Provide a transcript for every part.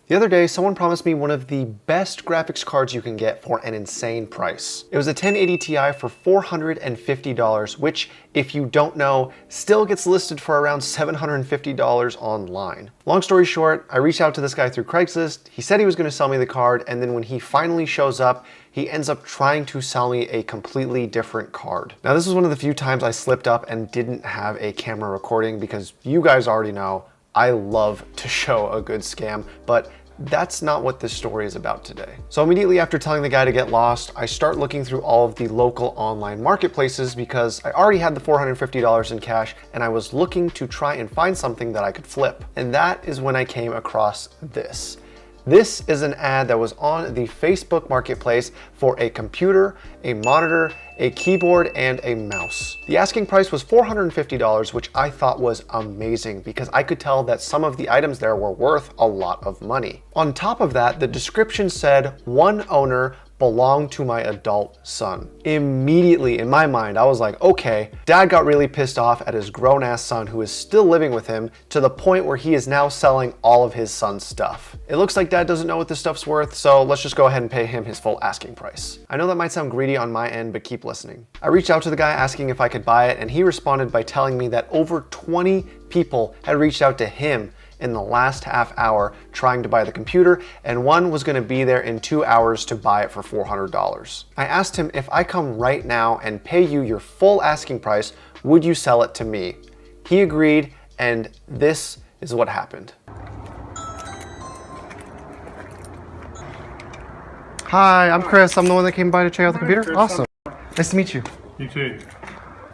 The other day, someone promised me one of the best graphics cards you can get for an insane price. It was a 1080 Ti for $450, which, if you don't know, still gets listed for around $750 online. Long story short, I reached out to this guy through Craigslist. He said he was going to sell me the card, and then when he finally shows up, he ends up trying to sell me a completely different card. Now, this was one of the few times I slipped up and didn't have a camera recording because you guys already know I love to show a good scam, but that's not what this story is about today. So immediately after telling the guy to get lost, I start looking through all of the local online marketplaces because I already had the $450 in cash and I was looking to try and find something that I could flip. And that is when I came across this. This is an ad that was on the Facebook Marketplace for a computer, a monitor, a keyboard, and a mouse. The asking price was $450, which I thought was amazing because I could tell that some of the items there were worth a lot of money. On top of that, the description said, "One owner, belonged to my adult son." Immediately in my mind, I was like, okay, dad got really pissed off at his grown-ass son who is still living with him to the point where he is now selling all of his son's stuff. It looks like dad doesn't know what this stuff's worth, so let's just go ahead and pay him his full asking price. I know that might sound greedy on my end, but keep listening. I reached out to the guy asking if I could buy it, and he responded by telling me that over 20 people had reached out to him in the last half hour trying to buy the computer, and one was going to be there in 2 hours to buy it for $400. I asked him, if I come right now and pay you your full asking price, would you sell it to me? He agreed, and this is what happened. Hi, I'm Chris. I'm the one that came by to check out the computer. Chris, Awesome. Nice to meet you. You too.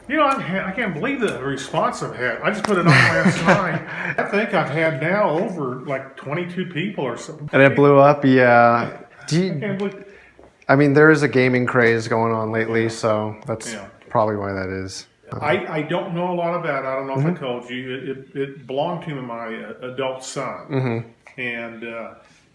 You know, I can't believe the response I've had. I just put it on last night. I think I've had now over like 22 people or something. And it blew up, yeah. I can't believe. I mean, there is a gaming craze going on lately, so that's Yeah. probably why that is. I don't know a lot about it. I don't know if I told you. It belonged to my adult son. And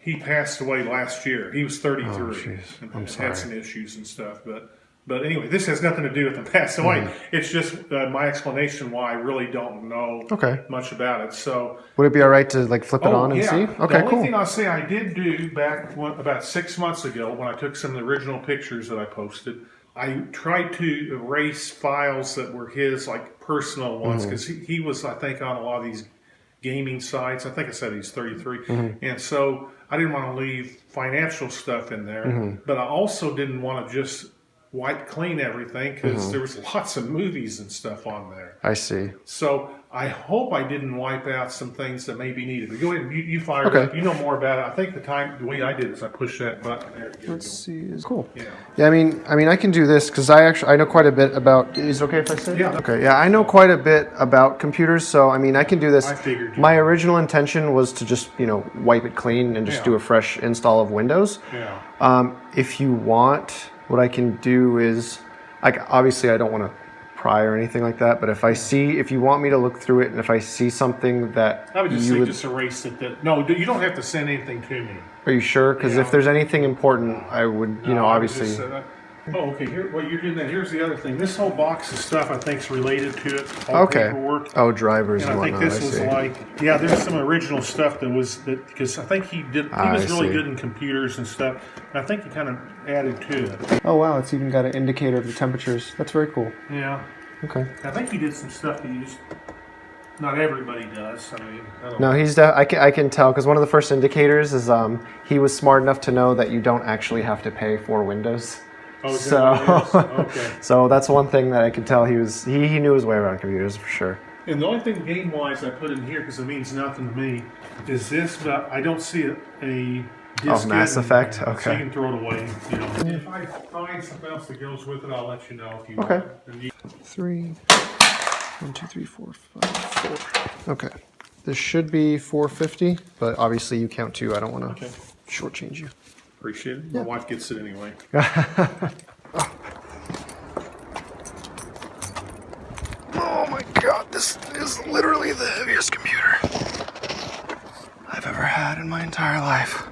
he passed away last year. He was 33. Oh, jeez. I'm sorry. Had some issues and stuff. But anyway, this has nothing to do with him passing away. It's just my explanation why I really don't know much about it. So would it be all right to like flip it on and see? Okay, the only cool. thing I'll say I did do back about 6 months ago when I took some of the original pictures that I posted, I tried to erase files that were his like personal ones because he was, I think, on a lot of these gaming sites. I think I said he's 33. And so I didn't want to leave financial stuff in there, but I also didn't want to just wipe clean everything because there was lots of movies and stuff on there. I see. So I hope I didn't wipe out some things that may be needed. But go ahead, you fire it up. You know more about it. I think the way I did is I pushed that button there. Let's see. It's cool. Yeah. Yeah, I mean, I can do this because I know quite a bit about. Is it okay if I say? Yeah. Okay. Yeah, I know quite a bit about computers, so I mean, I can do this. I figured. My original intention was to just wipe it clean and just do a fresh install of Windows. Yeah. If you want, what I can do is, obviously I don't want to pry or anything like that, but if you want me to look through it and if I see something that I would just say just erase it. No, you don't have to send anything to me. Are you sure? Because if there's anything important, I would, obviously. Oh, okay. Here, well, you're doing that. Here's the other thing. This whole box of stuff I think is related to it. All paperwork. Oh, drivers and and I think whatnot. this was there's some original stuff because I think he was really good in computers and stuff. And I think he kind of added to it. Oh wow, it's even got an indicator of the temperatures. That's very cool. Yeah. Okay. I think he did some stuff that not everybody does. I mean, I don't No, know. I can tell because one of the first indicators is he was smart enough to know that you don't actually have to pay for Windows. Oh, okay. So that's one thing that I could tell he knew his way around computers for sure. And the only thing game-wise I put in here because it means nothing to me is this, but I don't see a disc. Oh, Mass Effect. Okay. So you can throw it away. If I find something else that goes with it, I'll let you know if you Okay. want it. 3, 1, 2, 3, 4, 5, 4. Okay. This should be 450, but obviously you count too. I don't want to shortchange you. Appreciate it. My wife gets it anyway. Oh my god, this is literally the heaviest computer I've ever had in my entire life.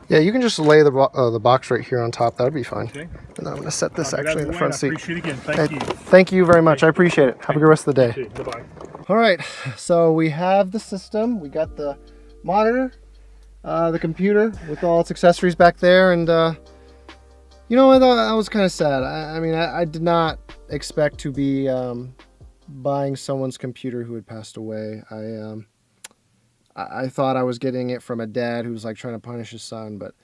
Yeah, you can just lay the box right here on top. That would be fine. Okay. And I'm going to set this actually in the front seat. I appreciate it again. Thank you. Thank you very much. I appreciate it. Have a good rest of the day. Bye-bye. All right, so we have the system. We got the monitor, the computer with all its accessories back there, and you know, I was kind of sad. I mean, I did not expect to be buying someone's computer who had passed away. I thought I was getting it from a dad who was like trying to punish his son, but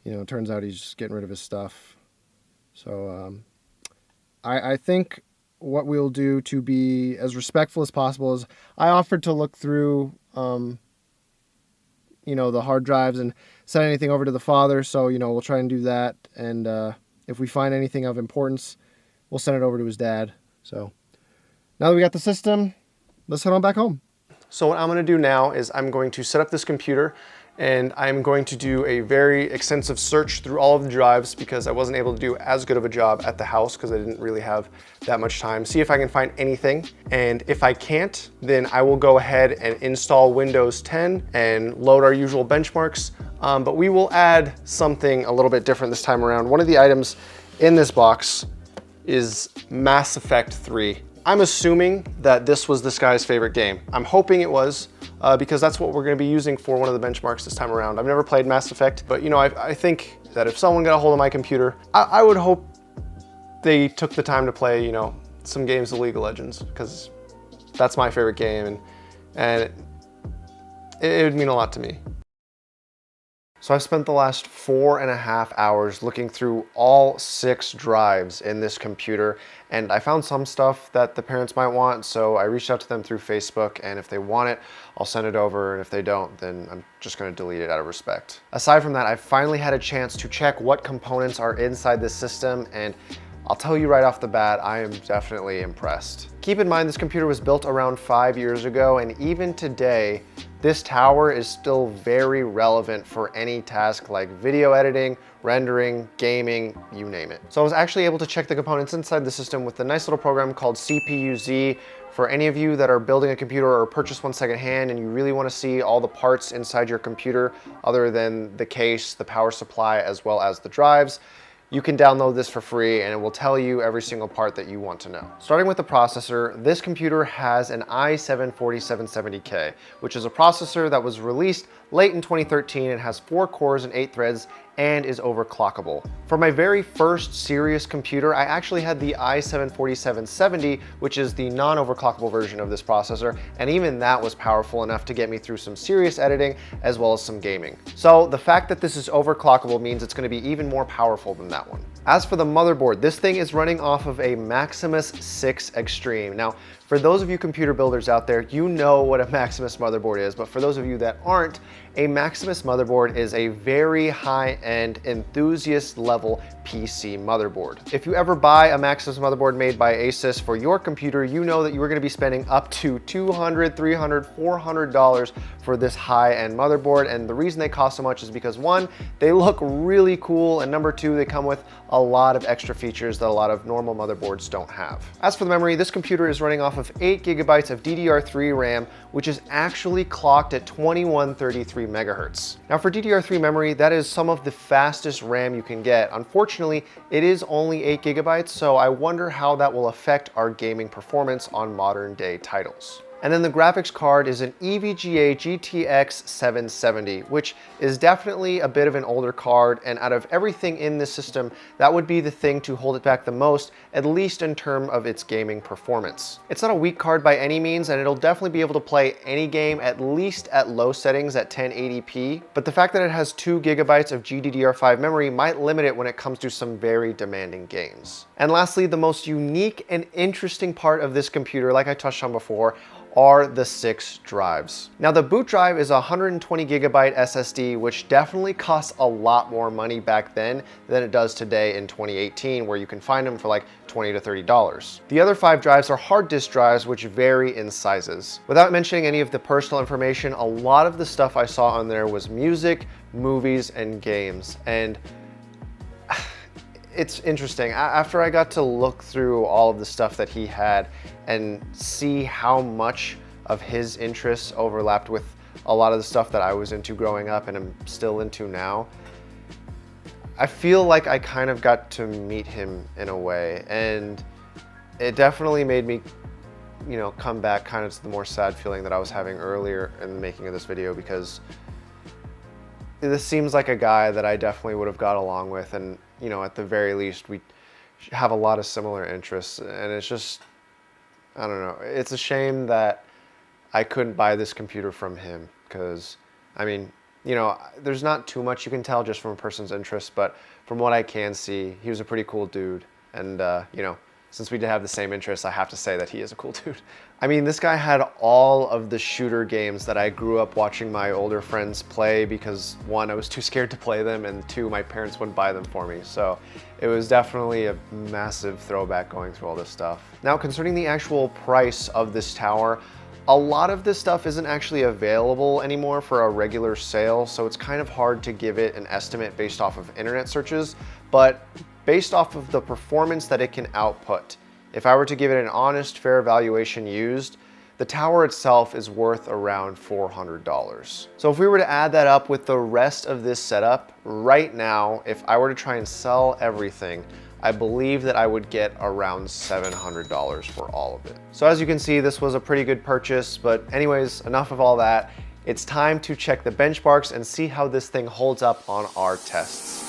you know, it turns out he's just getting rid of his stuff. So I think what we'll do to be as respectful as possible is I offered to look through, you know, the hard drives and send anything over to the father. So, you know, we'll try and do that. And if we find anything of importance, we'll send it over to his dad. So now that we got the system, let's head on back home. So what I'm going to do now is I'm going to set up this computer and I'm going to do a very extensive search through all of the drives because I wasn't able to do as good of a job at the house because I didn't really have that much time. See if I can find anything. And if I can't, then I will go ahead and install Windows 10 and load our usual benchmarks. But we will add something a little bit different this time around. One of the items in this box is Mass Effect 3. I'm assuming that this was this guy's favorite game. I'm hoping it was, because that's what we're gonna be using for one of the benchmarks this time around. I've never played Mass Effect, but you know, I think that if someone got a hold of my computer, I would hope they took the time to play, you know, some games of League of Legends, because that's my favorite game, and it would mean a lot to me. So I've spent the last 4.5 hours looking through all 6 drives in this computer, and I found some stuff that the parents might want, so I reached out to them through Facebook, and if they want it, I'll send it over, and if they don't, then I'm just gonna delete it out of respect. Aside from that, I finally had a chance to check what components are inside this system, and I'll tell you right off the bat, I am definitely impressed. Keep in mind, this computer was built around 5 years ago, and even today, this tower is still very relevant for any task like video editing, rendering, gaming, you name it. So I was actually able to check the components inside the system with a nice little program called CPU-Z. For any of you that are building a computer or purchase one secondhand and you really want to see all the parts inside your computer other than the case, the power supply, as well as the drives, you can download this for free and it will tell you every single part that you want to know. Starting with the processor, this computer has an i7-4770K, which is a processor that was released late in 2013 and has 4 cores and 8 threads and is overclockable. For my very first serious computer, I actually had the i7-4770, which is the non-overclockable version of this processor, and even that was powerful enough to get me through some serious editing as well as some gaming. So the fact that this is overclockable means it's gonna be even more powerful than that one. As for the motherboard, this thing is running off of a Maximus 6 Extreme. Now, for those of you computer builders out there, you know what a Maximus motherboard is, but for those of you that aren't, a Maximus motherboard is a very high-end, enthusiast-level PC motherboard. If you ever buy a Maximus motherboard made by Asus for your computer, you know that you are going to be spending up to $200, $300, $400 for this high-end motherboard, and the reason they cost so much is because 1, they look really cool, and number 2, they come with a lot of extra features that a lot of normal motherboards don't have. As for the memory, this computer is running off of 8 gigabytes of DDR3 RAM, which is actually clocked at 2133 megahertz. Now for DDR3 memory, that is some of the fastest RAM you can get. Unfortunately, it is only 8 gigabytes, so I wonder how that will affect our gaming performance on modern day titles. And then the graphics card is an EVGA GTX 770, which is definitely a bit of an older card, and out of everything in this system, that would be the thing to hold it back the most, at least in terms of its gaming performance. It's not a weak card by any means, and it'll definitely be able to play any game, at least at low settings at 1080p, but the fact that it has 2 gigabytes of GDDR5 memory might limit it when it comes to some very demanding games. And lastly, the most unique and interesting part of this computer, like I touched on before, are the 6 drives. Now the boot drive is a 120 gigabyte SSD, which definitely costs a lot more money back then than it does today in 2018, where you can find them for like $20 to $30. The other 5 drives are hard disk drives, which vary in sizes. Without mentioning any of the personal information, a lot of the stuff I saw on there was music, movies, and games. And it's interesting. After I got to look through all of the stuff that he had and see how much of his interests overlapped with a lot of the stuff that I was into growing up and I'm still into now, I feel like I kind of got to meet him in a way, and it definitely made me, you know, come back kind of to the more sad feeling that I was having earlier in the making of this video, because this seems like a guy that I definitely would have got along with, and you know, at the very least, we have a lot of similar interests, and it's just, I don't know. It's a shame that I couldn't buy this computer from him, because, I mean, you know, there's not too much you can tell just from a person's interest, but from what I can see, he was a pretty cool dude, and you know, since we did have the same interests, I have to say that he is a cool dude. I mean, this guy had all of the shooter games that I grew up watching my older friends play because one, I was too scared to play them, and two, my parents wouldn't buy them for me. So it was definitely a massive throwback going through all this stuff. Now, concerning the actual price of this tower, a lot of this stuff isn't actually available anymore for a regular sale, so it's kind of hard to give it an estimate based off of internet searches, but based off of the performance that it can output, if I were to give it an honest, fair valuation used, the tower itself is worth around $400. So if we were to add that up with the rest of this setup, right now, if I were to try and sell everything, I believe that I would get around $700 for all of it. So as you can see, this was a pretty good purchase, but anyways, enough of all that. It's time to check the benchmarks and see how this thing holds up on our tests.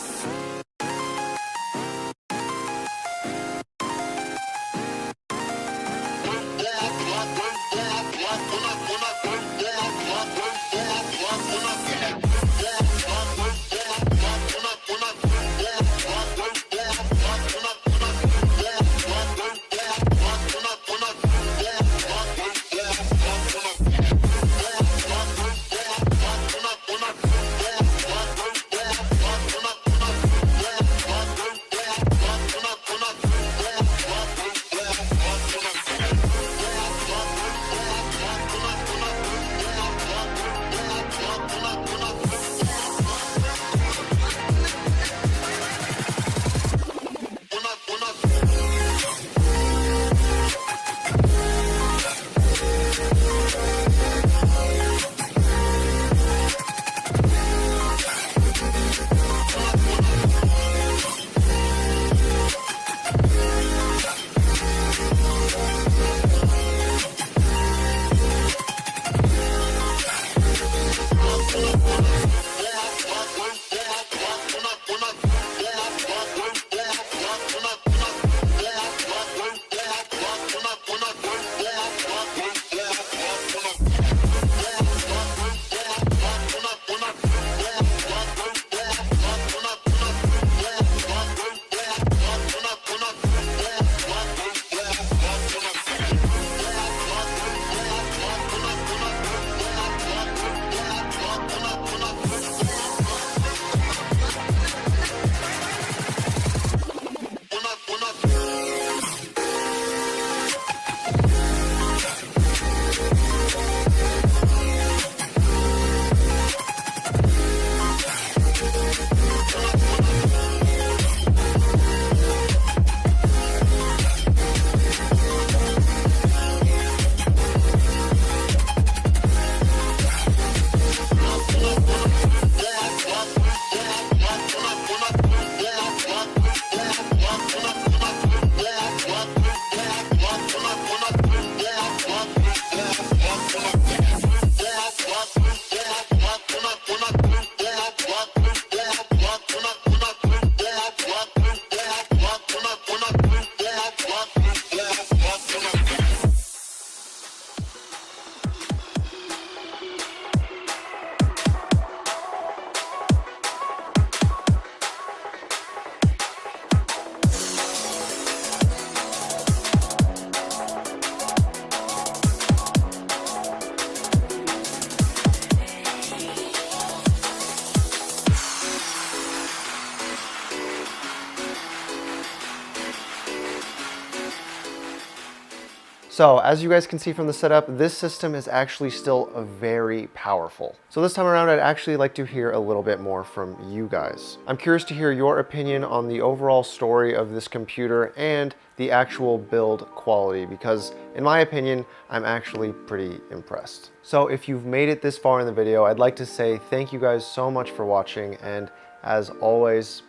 So as you guys can see from the setup, this system is actually still very powerful. So this time around, I'd actually like to hear a little bit more from you guys. I'm curious to hear your opinion on the overall story of this computer and the actual build quality, because in my opinion, I'm actually pretty impressed. So if you've made it this far in the video, I'd like to say thank you guys so much for watching, and as always,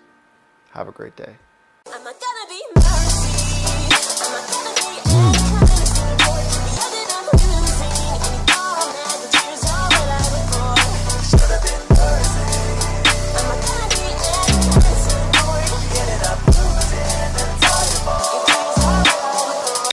have a great day.